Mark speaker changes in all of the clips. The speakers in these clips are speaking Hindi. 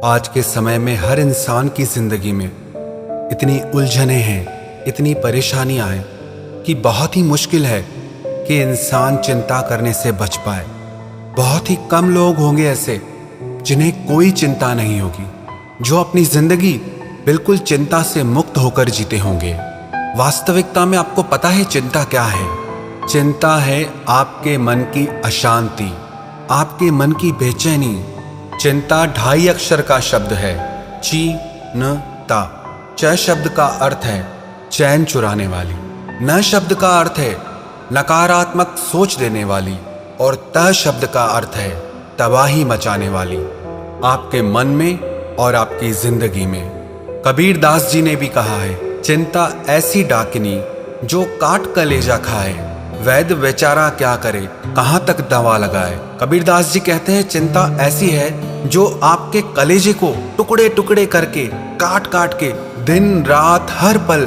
Speaker 1: आज के समय में हर इंसान की जिंदगी में इतनी उलझनें हैं, इतनी परेशानियां हैं कि बहुत ही मुश्किल है कि इंसान चिंता करने से बच पाए। बहुत ही कम लोग होंगे ऐसे जिन्हें कोई चिंता नहीं होगी, जो अपनी जिंदगी बिल्कुल चिंता से मुक्त होकर जीते होंगे। वास्तविकता में आपको पता है चिंता क्या है? चिंता है आपके मन की अशांति, आपके मन की बेचैनी। चिंता 2.5 अक्षर का शब्द है, ची-न-ता। च शब्द का अर्थ है चैन चुराने वाली, न शब्द का अर्थ है नकारात्मक सोच देने वाली, और त शब्द का अर्थ है तबाही मचाने वाली, आपके मन में और आपकी जिंदगी में। कबीर दास जी ने भी कहा है, चिंता ऐसी डाकिनी जो काट कलेजा खाए, वैद्य बेचारा क्या करे कहाँ तक दवा लगाए। कबीर दास जी कहते हैं चिंता ऐसी है जो आपके कलेजे को टुकड़े टुकड़े करके काट काट के दिन रात हर पल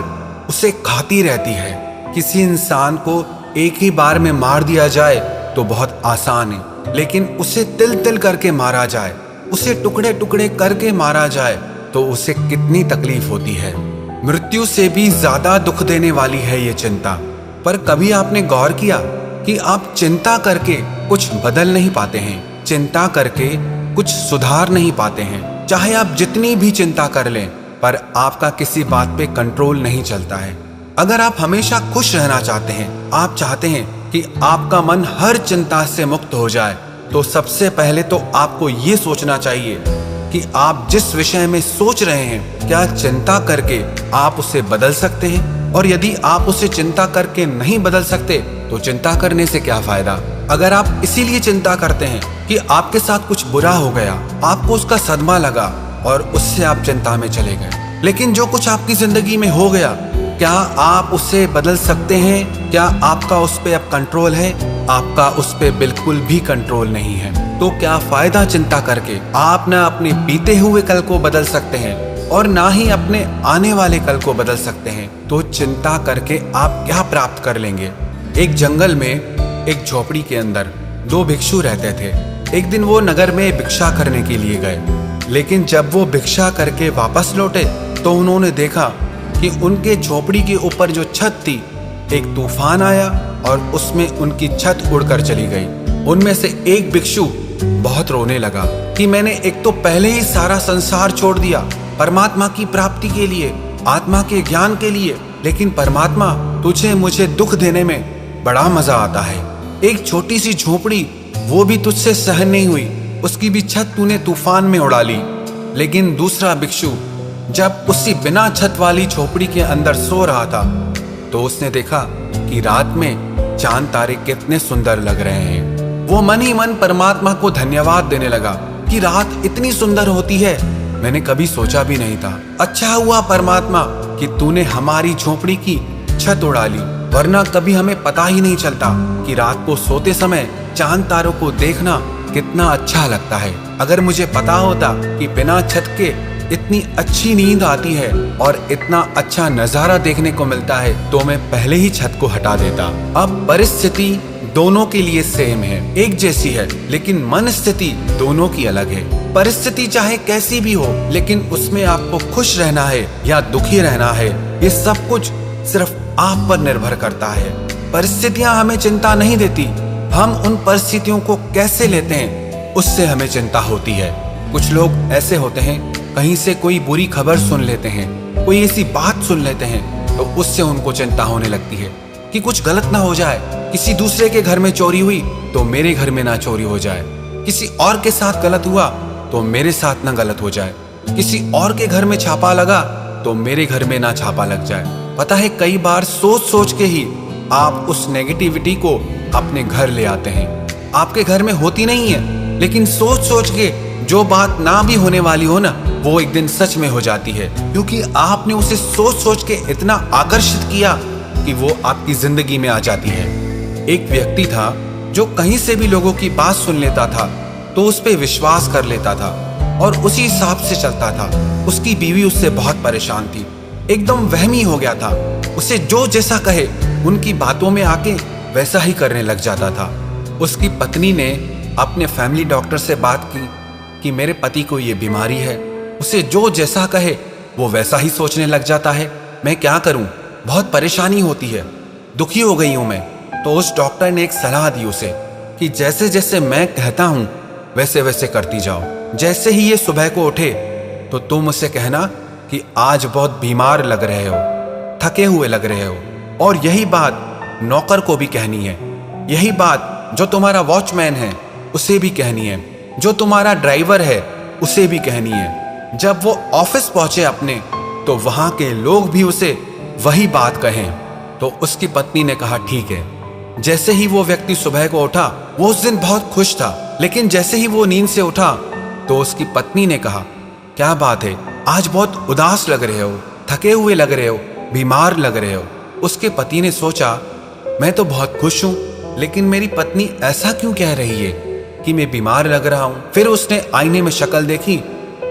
Speaker 1: उसे खाती रहती है। किसी इंसान को एक ही बार में मार दिया जाए तो बहुत आसान है, लेकिन उसे तिल तिल करके मारा जाए, उसे टुकड़े टुकड़े करके मारा जाए तो उसे कितनी तकलीफ होती है। मृत्यु से भी ज्यादा दुख देने वाली है ये चिंता। पर कभी आपने गौर किया कि आप चिंता करके कुछ बदल नहीं पाते हैं, चिंता करके कुछ सुधार नहीं पाते हैं। चाहे आप जितनी भी चिंता कर लें, पर आपका किसी बात पे कंट्रोल नहीं चलता है। अगर आप हमेशा खुश रहना चाहते हैं, आप चाहते हैं कि आपका मन हर चिंता से मुक्त हो जाए, तो सबसे पहले तो आपको ये सोचना चाहिए कि आप जिस विषय में सोच रहे हैं, क्या चिंता करके आप उसे बदल सकते हैं? और यदि आप उसे चिंता करके नहीं बदल सकते तो चिंता करने से क्या फायदा? अगर आप इसीलिए चिंता करते हैं कि आपके साथ कुछ बुरा हो गया, आपको उसका सदमा लगा और उससे आप चिंता में चले गए, लेकिन जो कुछ आपकी जिंदगी में हो गया, क्या आप उसे बदल सकते हैं? क्या आपका उस पर अब कंट्रोल है? आपका उस पर बिल्कुल भी कंट्रोल नहीं है। तो क्या फायदा चिंता करके? आप ना अपने बीते हुए कल को बदल सकते हैं और ना ही अपने आने वाले कल को बदल सकते हैं। तो चिंता करके आप क्या प्राप्त कर लेंगे? एक जंगल में एक झोपड़ी के अंदर 2 भिक्षु रहते थे। एक दिन वो नगर में भिक्षा करने के लिए गए, लेकिन जब वो भिक्षा करके वापस लौटे तो उन्होंने देखा कि उनके झोपड़ी के ऊपर जो छत थी, एक तूफान आया और उसमें उनकी छत उड़कर चली गई। उनमें से एक भिक्षु बहुत रोने लगा कि मैंने एक तो पहले ही सारा संसार छोड़ दिया परमात्मा की प्राप्ति के लिए, आत्मा के ज्ञान के लिए, लेकिन परमात्मा तुझे मुझे दुख देने में बड़ा मजा आता है। एक छोटी सी झोपड़ी वो भी तुझसे सहन नहीं हुई, उसकी भी छत तूने तूफान में उड़ा ली। लेकिन दूसरा भिक्षु जब उसी बिना छत वाली झोपड़ी के अंदर सो रहा था तो उसने देखा कि रात में चांद तारे कितने सुंदर लग रहे हैं। वो मन ही मन परमात्मा को धन्यवाद देने लगा कि रात इतनी सुंदर होती है, मैंने कभी सोचा भी नहीं था। अच्छा हुआ परमात्मा कि तूने हमारी झोपड़ी की छत उड़ा ली, वरना कभी हमें पता ही नहीं चलता कि रात को सोते समय चांद तारों को देखना कितना अच्छा लगता है। अगर मुझे पता होता कि बिना छत के इतनी अच्छी नींद आती है और इतना अच्छा नजारा देखने को मिलता है, तो मैं पहले ही छत को हटा देता। अब परिस्थिति दोनों के लिए सेम है, एक जैसी है, लेकिन मन स्थिति दोनों की अलग है। परिस्थिति चाहे कैसी भी हो, लेकिन उसमें आपको खुश रहना है या दुखी रहना है, ये सब कुछ सिर्फ आप पर निर्भर करता है। परिस्थितियां हमें चिंता नहीं देती, हम उन परिस्थितियों को कैसे लेते हैं उससे हमें चिंता होती है। कुछ लोग ऐसे होते हैं, कहीं से कोई बुरी खबर सुन लेते हैं, कोई ऐसी बात सुन लेते हैं, तो उससे उनको चिंता होने लगती है कि कुछ गलत ना हो जाए। किसी दूसरे के घर में चोरी हुई तो मेरे घर में ना चोरी हो जाए, किसी और के साथ गलत हुआ तो मेरे साथ ना गलत हो जाए, किसी और के घर में छापा लगा तो मेरे घर में ना छापा लग जाए। पता है, कई बार सोच सोच के ही आप उस नेगेटिविटी को अपने घर ले आते हैं। आपके घर में होती नहीं है, लेकिन सोच सोच के जो बात ना भी होने वाली हो ना, वो एक दिन सच में हो जाती है, क्योंकि आपने उसे सोच सोच के इतना आकर्षित किया कि वो आपकी जिंदगी में आ जाती है। एक व्यक्ति था जो कहीं से भी लोगों की बात सुन लेता था तो उस पर विश्वास कर लेता था और उसी हिसाब से चलता था। उसकी बीवी उससे बहुत परेशान थी, एकदम वहमी हो गया था। उसे जो जैसा कहे उनकी बातों में आके वैसा ही करने लग जाता था। उसकी पत्नी ने अपने फैमिली डॉक्टर से बात की कि मेरे पति को ये बीमारी है। उसे जो जैसा कहे वो वैसा ही सोचने लग जाता है। मैं क्या करूं? बहुत परेशानी होती है, दुखी हो गई हूं मैं। तो उस डॉक्टर ने एक सलाह दी उसे कि जैसे जैसे मैं कहता हूं वैसे वैसे करती जाओ। जैसे ही ये सुबह को उठे तो तुम उसे कहना कि आज बहुत बीमार लग रहे हो, थके हुए लग रहे हो। और यही बात नौकर को भी कहनी है, यही बात जो तुम्हारा वॉचमैन है उसे भी कहनी है, जो तुम्हारा ड्राइवर है उसे भी कहनी है। जब वो ऑफिस पहुंचे अपने, तो वहां के लोग भी उसे वही बात कहें। तो उसकी पत्नी ने कहा ठीक है। जैसे ही वो व्यक्ति सुबह को उठा, वो उस दिन बहुत खुश था, लेकिन जैसे ही वो नींद से उठा तो उसकी पत्नी ने कहा क्या बात है, आज बहुत उदास लग रहे हो, थके हुए लग रहे हो, बीमार लग रहे हो। उसके पति ने सोचा मैं तो बहुत खुश हूं, लेकिन मेरी पत्नी ऐसा क्यों कह रही है कि मैं बीमार लग रहा हूं। फिर उसने आईने में शक्ल देखी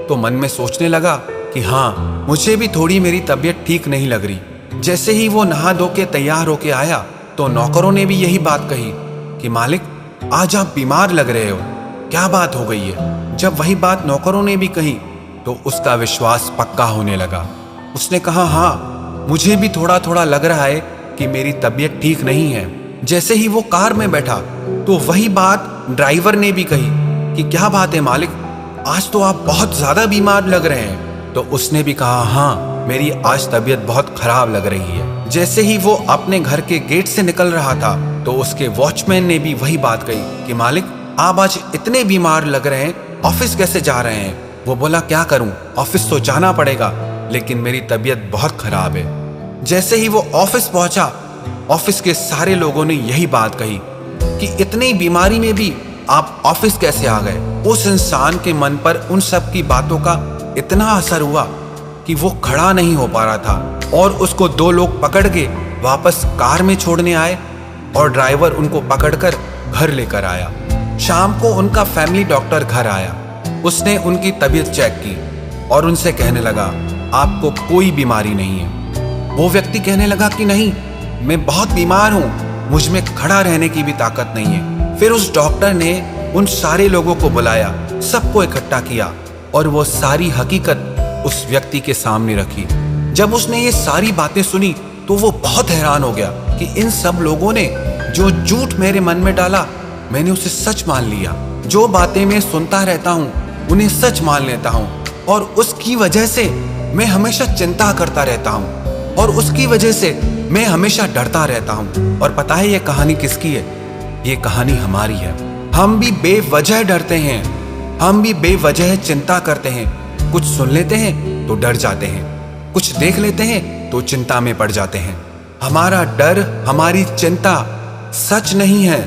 Speaker 1: तो मन में सोचने लगा कि हाँ, मुझे भी थोड़ी मेरी तबीयत ठीक नहीं लग रही। जैसे ही वो नहा धो के तैयार होके आया तो नौकरों ने भी यही बात कही कि मालिक, आज आप बीमार लग रहे हो, क्या बात हो गई है। जब वही बात नौकरों ने भी कही तो उसका विश्वास पक्का होने लगा। उसने कहा हाँ, मुझे भी थोड़ा थोड़ा लग रहा है कि मेरी तबीयत ठीक नहीं है। जैसे ही वो कार में बैठा तो वही बात ड्राइवर ने भी कही कि क्या बात है मालिक, आज तो आप बहुत ज्यादा बीमार लग रहे हैं। तो उसने भी कहा हाँ, मेरी आज तबीयत बहुत खराब लग रही है। जैसे ही वो अपने घर के गेट से निकल रहा था तो उसके वॉचमैन ने भी वही बात कही कि मालिक, आप आज इतने बीमार लग रहे हैं, ऑफिस कैसे जा रहे हैं। वो बोला क्या करूं, ऑफिस तो जाना पड़ेगा, लेकिन मेरी तबीयत बहुत खराब है। जैसे ही वो ऑफिस पहुंचा, ऑफिस के सारे लोगों ने यही बात कही कि इतनी बीमारी में भी आप ऑफिस कैसे आ गए। उस इंसान के मन पर उन सब की बातों का इतना असर हुआ कि वो खड़ा नहीं हो पा रहा था और उसको दो लोग पकड़ के वापस कार में छोड़ने आए और ड्राइवर उनको पकड़कर घर लेकर आया। शाम को उनका फैमिली डॉक्टर घर आया। उसने उनकी तबीयत चेक की और उनसे कहने लगा आपको कोई बीमारी नहीं है। वो व्यक्ति कहने लगा कि नहीं, मैं बहुत बीमार हूं, मुझ में खड़ा रहने की भी ताकत नहीं है। फिर उस डॉक्टर ने उन सारे लोगों को बुलाया, सबको इकट्ठा किया और वो सारी हकीकत उस व्यक्ति के सामने रखी। जब उसने ये सारी बातें सुनी तो वो बहुत हैरान हो गया कि इन सब लोगों ने जो झूठ मेरे मन में डाला, मैंने उसे सच मान लिया। जो बातें मैं सुनता रहता हूँ उन्हें सच मान लेता हूँ और उसकी वजह से मैं हमेशा चिंता करता रहता हूँ और उसकी वजह से मैं हमेशा डरता रहता हूँ। और पता है ये कहानी किसकी है? ये कहानी हमारी है। हम भी बेवजह डरते हैं, हम भी बेवजह चिंता करते हैं। कुछ सुन लेते हैं तो डर जाते हैं, कुछ देख लेते हैं तो चिंता में पड़ जाते हैं। हमारा डर, हमारी चिंता सच नहीं है।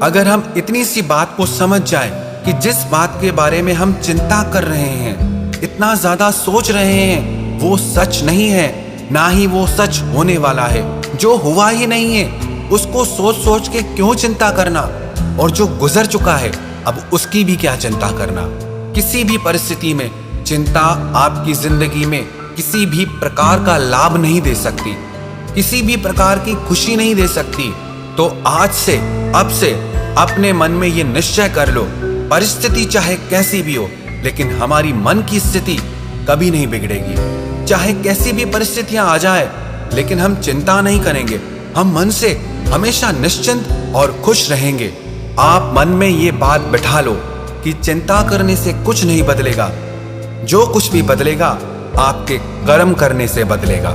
Speaker 1: अगर हम इतनी सी बात को समझ जाएं कि जिस बात के बारे में हम चिंता कर रहे हैं, इतना ज्यादा सोच रहे हैं, वो सच नहीं है, ना ही वो सच होने वाला है। जो हुआ ही नहीं है उसको सोच सोच के क्यों चिंता करना, और जो गुजर चुका है अब उसकी भी क्या चिंता करना। किसी भी परिस्थिति में चिंता आपकी जिंदगी में किसी भी प्रकार का लाभ नहीं दे सकती, किसी भी प्रकार की खुशी नहीं दे सकती। तो आज से, अब से अपने मन में ये निश्चय कर लो, परिस्थिति चाहे कैसी भी हो, लेकिन हमारी मन की स्थिति कभी नहीं बिगड़ेगी। चाहे कैसी भी परिस्थितियां आ जाए, लेकिन हम चिंता नहीं करेंगे। हम मन से हमेशा निश्चिंत और खुश रहेंगे। आप मन में ये बात बिठा लो कि चिंता करने से कुछ नहीं बदलेगा। जो कुछ भी बदलेगा आपके कर्म करने से बदलेगा।